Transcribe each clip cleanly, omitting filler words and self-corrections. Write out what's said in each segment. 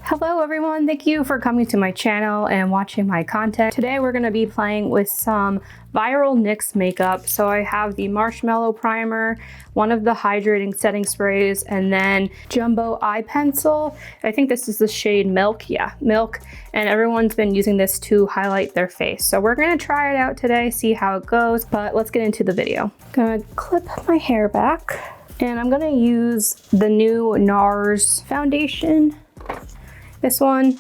Hello everyone, thank you for coming to my channel and watching my content. Today we're going to be playing with some viral NYX makeup. So I have the Marshmallow Primer, one of the hydrating setting sprays, and then Jumbo Eye Pencil. I think this is the shade Milk, yeah, Milk, and everyone's been using this to highlight their face. So we're going to try it out today, see how it goes, but let's get into the video. I'm going to clip my hair back, and I'm going to use the new NARS foundation. This one,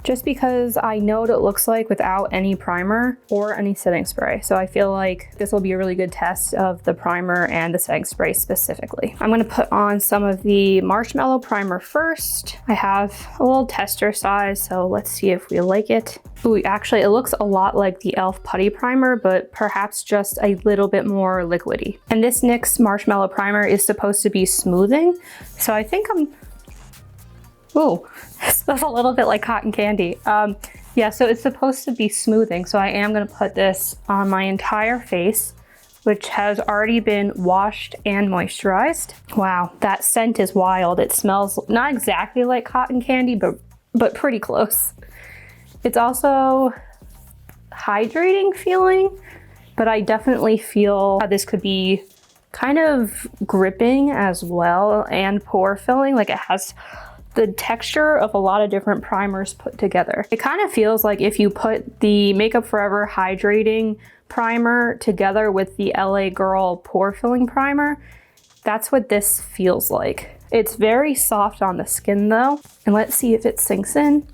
just because I know what it looks like without any primer or any setting spray. So I feel like this will be a really good test of the primer and the setting spray specifically. I'm gonna put on some of the Marshmallow Primer first. I have a little tester size, so let's see if we like it. Ooh, actually it looks a lot like the e.l.f. Putty Primer, but perhaps just a little bit more liquidy. And this NYX Marshmallow Primer is supposed to be smoothing. So I think ooh, that's a little bit like cotton candy. Yeah, so it's supposed to be smoothing. So I am gonna put this on my entire face, which has already been washed and moisturized. Wow, that scent is wild. It smells not exactly like cotton candy, but pretty close. It's also hydrating feeling, but I definitely feel this could be kind of gripping as well and pore filling. Like it has the texture of a lot of different primers put together. It kind of feels like if you put the Makeup Forever Hydrating Primer together with the LA Girl Pore Filling Primer, that's what this feels like. It's very soft on the skin though, and let's see if it sinks in.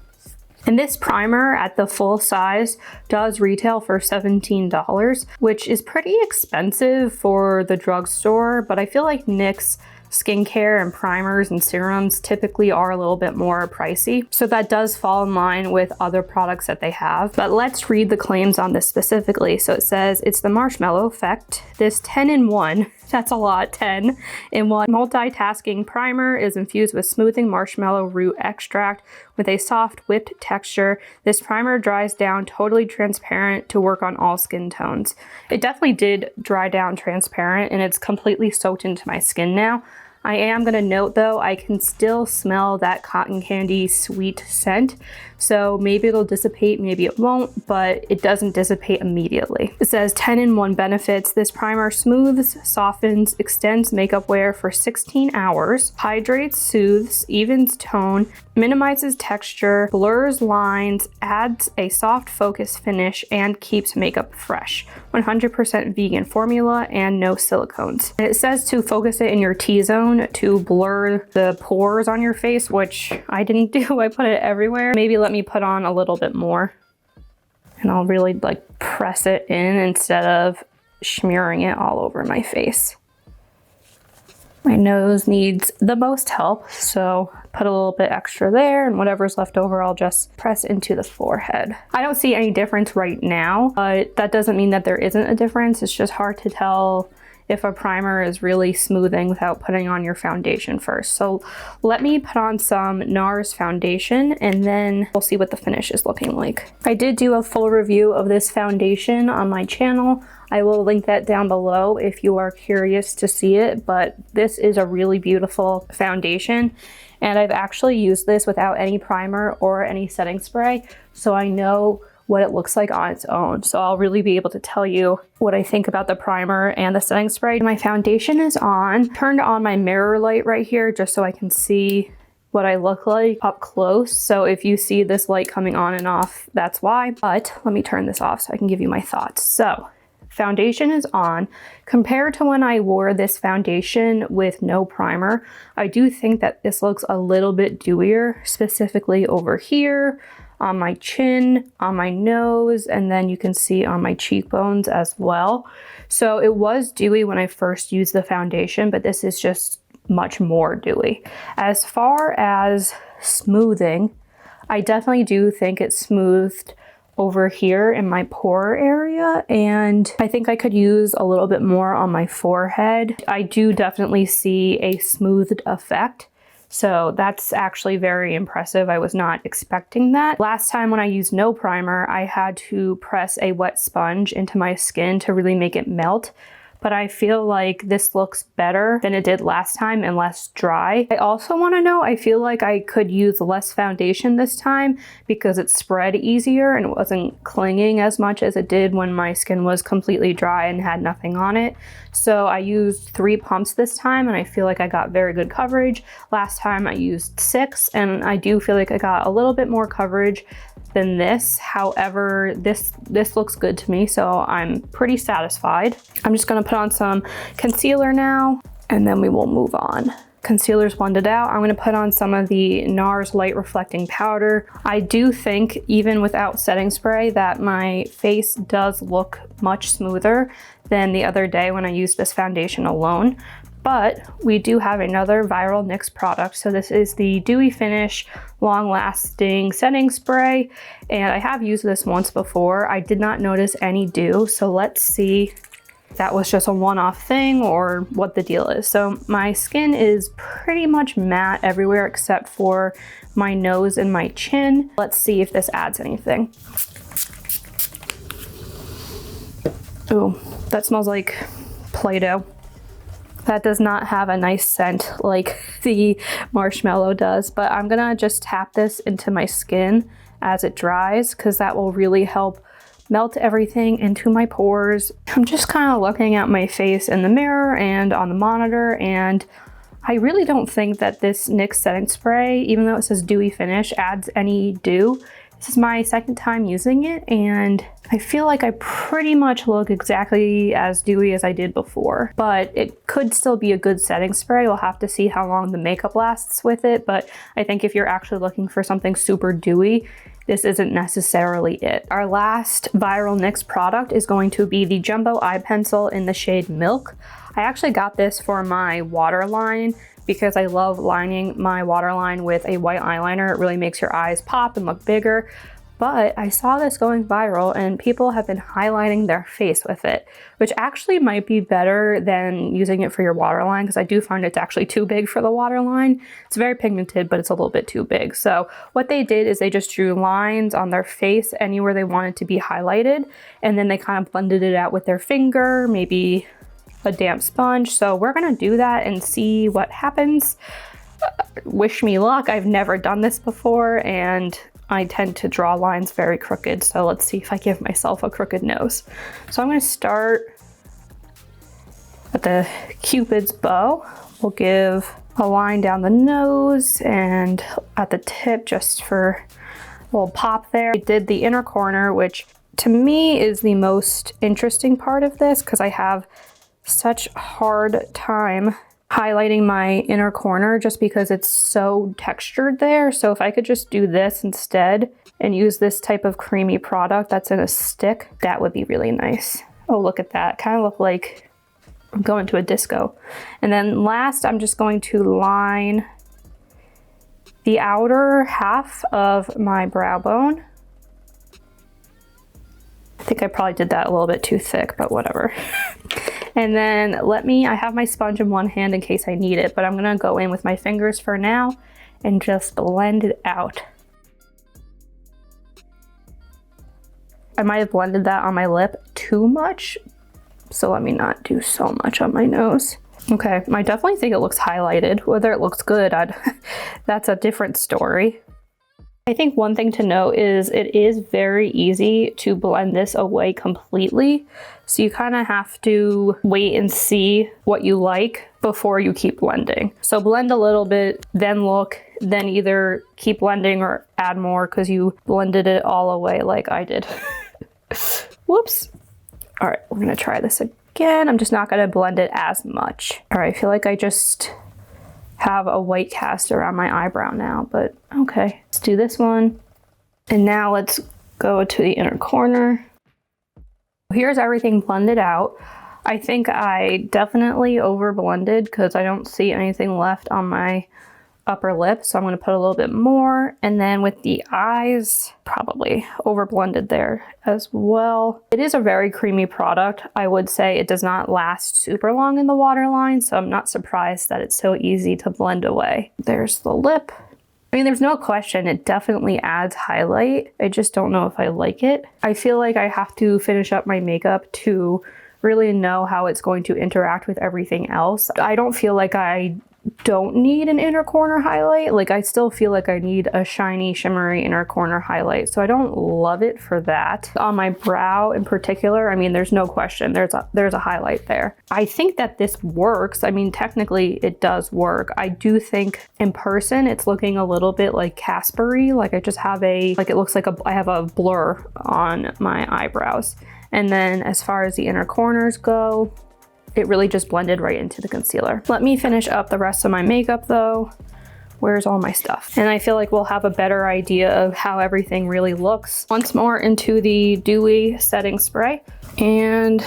And this primer at the full size does retail for $17, which is pretty expensive for the drugstore, but I feel like NYX skincare and primers and serums typically are a little bit more pricey. So that does fall in line with other products that they have. But let's read the claims on this specifically. So it says it's the marshmallow effect. This 10-in-1, that's a lot, 10-in-1 multitasking primer is infused with smoothing marshmallow root extract with a soft whipped texture. This primer dries down totally transparent to work on all skin tones. It definitely did dry down transparent and it's completely soaked into my skin now. I am gonna note though, I can still smell that cotton candy sweet scent. So maybe it'll dissipate, maybe it won't, but it doesn't dissipate immediately. It says 10-in-1 benefits. This primer smooths, softens, extends makeup wear for 16 hours, hydrates, soothes, evens tone, minimizes texture, blurs lines, adds a soft focus finish, and keeps makeup fresh. 100% vegan formula and no silicones. And it says to focus it in your T-zone to blur the pores on your face, which I didn't do. I put it everywhere. Maybe let me put on a little bit more. And I'll really like press it in instead of smearing it all over my face. My nose needs the most help, so put a little bit extra there, and whatever's left over I'll just press into the forehead. I don't see any difference right now, but that doesn't mean that there isn't a difference. It's just hard to tell if a primer is really smoothing without putting on your foundation first. So let me put on some NARS foundation and then we'll see what the finish is looking like. I did do a full review of this foundation on my channel. I will link that down below if you are curious to see it, but this is a really beautiful foundation. And I've actually used this without any primer or any setting spray, so I know what it looks like on its own. So I'll really be able to tell you what I think about the primer and the setting spray. My foundation is on. Turned on my mirror light right here just so I can see what I look like up close. So if you see this light coming on and off, that's why. But let me turn this off so I can give you my thoughts. So foundation is on. Compared to when I wore this foundation with no primer, I do think that this looks a little bit dewier, specifically over here, on my chin, on my nose, and then you can see on my cheekbones as well. So it was dewy when I first used the foundation, but this is just much more dewy. As far as smoothing, I definitely do think it smoothed over here in my pore area, and I think I could use a little bit more on my forehead. I do definitely see a smoothed effect. So that's actually very impressive. I was not expecting that. Last time when I used no primer, I had to press a wet sponge into my skin to really make it melt. but I feel like this looks better than it did last time and less dry. I also want to know, I feel like I could use less foundation this time because it spread easier and it wasn't clinging as much as it did when my skin was completely dry and had nothing on it. So I used 3 pumps this time and I feel like I got very good coverage. Last time I used 6 and I do feel like I got a little bit more coverage than this. However, this looks good to me, so I'm pretty satisfied. I'm just gonna put on some concealer now and then we will move on. Concealer's blended out. I'm gonna put on some of the NARS Light Reflecting Powder. I do think, even without setting spray, that my face does look much smoother than the other day when I used this foundation alone. But we do have another viral NYX product. So this is the Dewy Finish Long Lasting Setting Spray. And I have used this once before. I did not notice any dew. So let's see if that was just a one-off thing or what the deal is. So my skin is pretty much matte everywhere except for my nose and my chin. Let's see if this adds anything. Ooh, that smells like Play-Doh. That does not have a nice scent like the Marshmallow does, but I'm gonna just tap this into my skin as it dries because that will really help melt everything into my pores. I'm just kind of looking at my face in the mirror and on the monitor, and I really don't think that this NYX setting spray, even though it says dewy finish, adds any dew. This is my second time using it and I feel like I pretty much look exactly as dewy as I did before, but it could still be a good setting spray. We'll have to see how long the makeup lasts with it, but I think if you're actually looking for something super dewy, this isn't necessarily it. Our last viral NYX product is going to be the Jumbo Eye Pencil in the shade Milk. I actually got this for my waterline because I love lining my waterline with a white eyeliner. It really makes your eyes pop and look bigger. But I saw this going viral and people have been highlighting their face with it, which actually might be better than using it for your waterline because I do find it's actually too big for the waterline. It's very pigmented, but it's a little bit too big. So what they did is they just drew lines on their face anywhere they wanted to be highlighted, and then they kind of blended it out with their finger, maybe a damp sponge. So we're gonna do that and see what happens. Wish me luck. I've never done this before and I tend to draw lines very crooked. So let's see if I give myself a crooked nose. So I'm gonna start at the Cupid's bow. We'll give a line down the nose and at the tip just for a little pop there. I did the inner corner, which to me is the most interesting part of this because I have such a hard time highlighting my inner corner just because it's so textured there. So if I could just do this instead and use this type of creamy product that's in a stick, that would be really nice. Oh, look at that. Kind of look like I'm going to a disco. And then last, I'm just going to line the outer half of my brow bone. I think I probably did that a little bit too thick, but whatever. And then I have my sponge in one hand in case I need it, but I'm gonna go in with my fingers for now and just blend it out. I might have blended that on my lip too much, so let me not do so much on my nose. Okay, I definitely think it looks highlighted. Whether it looks good, that's a different story. I think one thing to note is it is very easy to blend this away completely. So you kind of have to wait and see what you like before you keep blending. So blend a little bit, then look, then either keep blending or add more because you blended it all away like I did. Whoops. All right, we're gonna try this again. I'm just not gonna blend it as much. All right, I feel like I just have a white cast around my eyebrow now, but okay. Let's do this one. And now let's go to the inner corner. Here's everything blended out. I think I definitely over blended because I don't see anything left on my upper lip. So I'm gonna put a little bit more. And then with the eyes, probably over blended there as well. It is a very creamy product. I would say it does not last super long in the waterline. So I'm not surprised that it's so easy to blend away. There's the lip. I mean, there's no question, it definitely adds highlight. I just don't know if I like it. I feel like I have to finish up my makeup to really know how it's going to interact with everything else. I don't feel like I don't need an inner corner highlight. Like, I still feel like I need a shiny, shimmery inner corner highlight. So I don't love it for that. On my brow in particular, I mean, there's no question. There's a highlight there. I think that this works. I mean, technically it does work. I do think in person it's looking a little bit like Casper-y. Like, I just have it looks like I have a blur on my eyebrows. And then as far as the inner corners go, it really just blended right into the concealer. Let me finish up the rest of my makeup though. Where's all my stuff? And I feel like we'll have a better idea of how everything really looks. Once more into the dewy setting spray and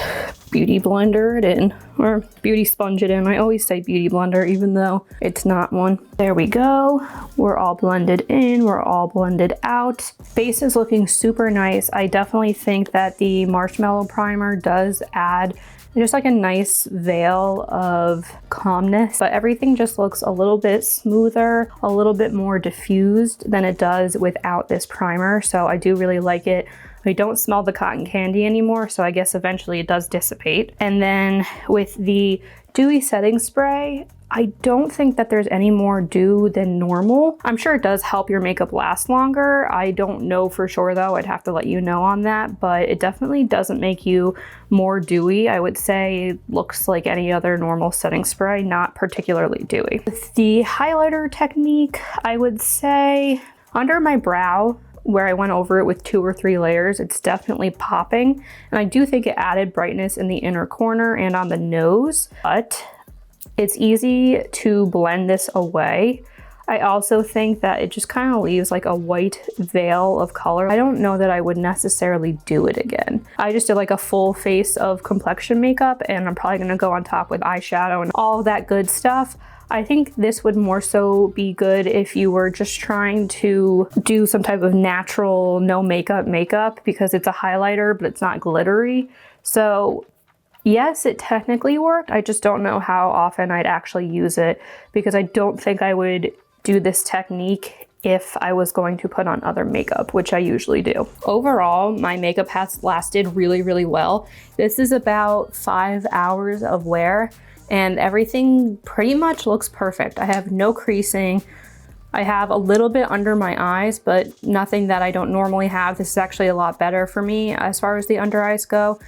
beauty blender it in, or beauty sponge it in. I always say beauty blender even though it's not one. There we go. We're all blended in, we're all blended out. Base is looking super nice. I definitely think that the Marshmallow Primer does add just like a nice veil of calmness, but everything just looks a little bit smoother, a little bit more diffused than it does without this primer. So I do really like it. I don't smell the cotton candy anymore, so I guess eventually it does dissipate. And then with the dewy setting spray, I don't think that there's any more dew than normal. I'm sure it does help your makeup last longer. I don't know for sure though, I'd have to let you know on that, but it definitely doesn't make you more dewy. I would say it looks like any other normal setting spray, not particularly dewy. With the highlighter technique, I would say under my brow, where I went over it with 2 or 3 layers, it's definitely popping. And I do think it added brightness in the inner corner and on the nose, but it's easy to blend this away. I also think that it just kind of leaves like a white veil of color. I don't know that I would necessarily do it again. I just did like a full face of complexion makeup and I'm probably gonna go on top with eyeshadow and all that good stuff. I think this would more so be good if you were just trying to do some type of natural no makeup because it's a highlighter, but it's not glittery. So yes, it technically worked. I just don't know how often I'd actually use it because I don't think I would do this technique if I was going to put on other makeup, which I usually do. Overall, my makeup has lasted really, really well. This is about 5 hours of wear and everything pretty much looks perfect. I have no creasing. I have a little bit under my eyes, but nothing that I don't normally have. This is actually a lot better for me as far as the under eyes go.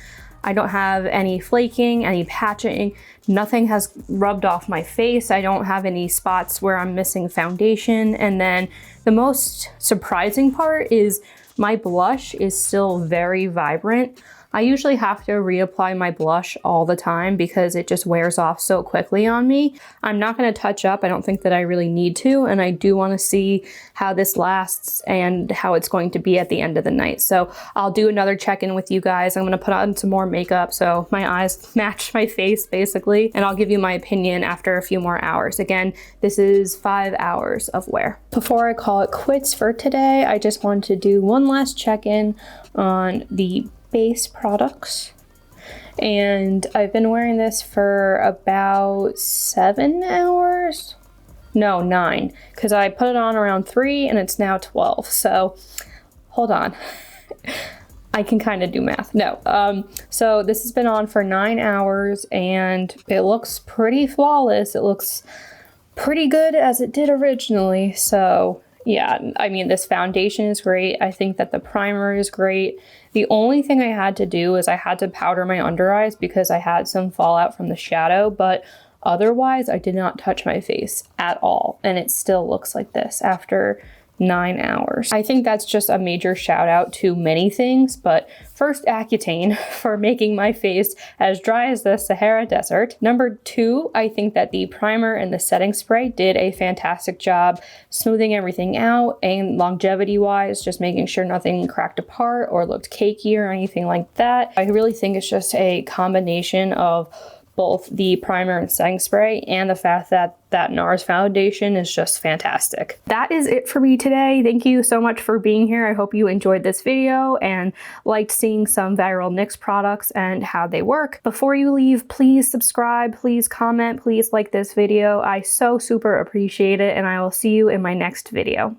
I don't have any flaking, any patching, nothing has rubbed off my face. I don't have any spots where I'm missing foundation. And then the most surprising part is my blush is still very vibrant. I usually have to reapply my blush all the time because it just wears off so quickly on me. I'm not going to touch up. I don't think that I really need to, and I do want to see how this lasts and how it's going to be at the end of the night. So I'll do another check-in with you guys. I'm going to put on some more makeup so my eyes match my face basically, and I'll give you my opinion after a few more hours. Again, this is 5 hours of wear. Before I call it quits for today, I just wanted to do one last check-in on the base products, and I've been wearing this for about 7 hours. No, 9, because I put it on around 3 and it's now 12. So hold on. I can kind of do math. No. So this has been on for 9 hours and it looks pretty flawless. It looks pretty good as it did originally. So yeah, I mean, this foundation is great. I think that the primer is great. The only thing I had to do is I had to powder my under eyes because I had some fallout from the shadow, but otherwise I did not touch my face at all. And it still looks like this after 9 hours. I think that's just a major shout out to many things, but first Accutane for making my face as dry as the Sahara Desert. Number 2, I think that the primer and the setting spray did a fantastic job smoothing everything out, and longevity wise, just making sure nothing cracked apart or looked cakey or anything like that. I really think it's just a combination of both the primer and setting spray and the fact that that NARS foundation is just fantastic. That is it for me today. Thank you so much for being here. I hope you enjoyed this video and liked seeing some viral NYX products and how they work. Before you leave, please subscribe, please comment, please like this video. I so super appreciate it, and I will see you in my next video.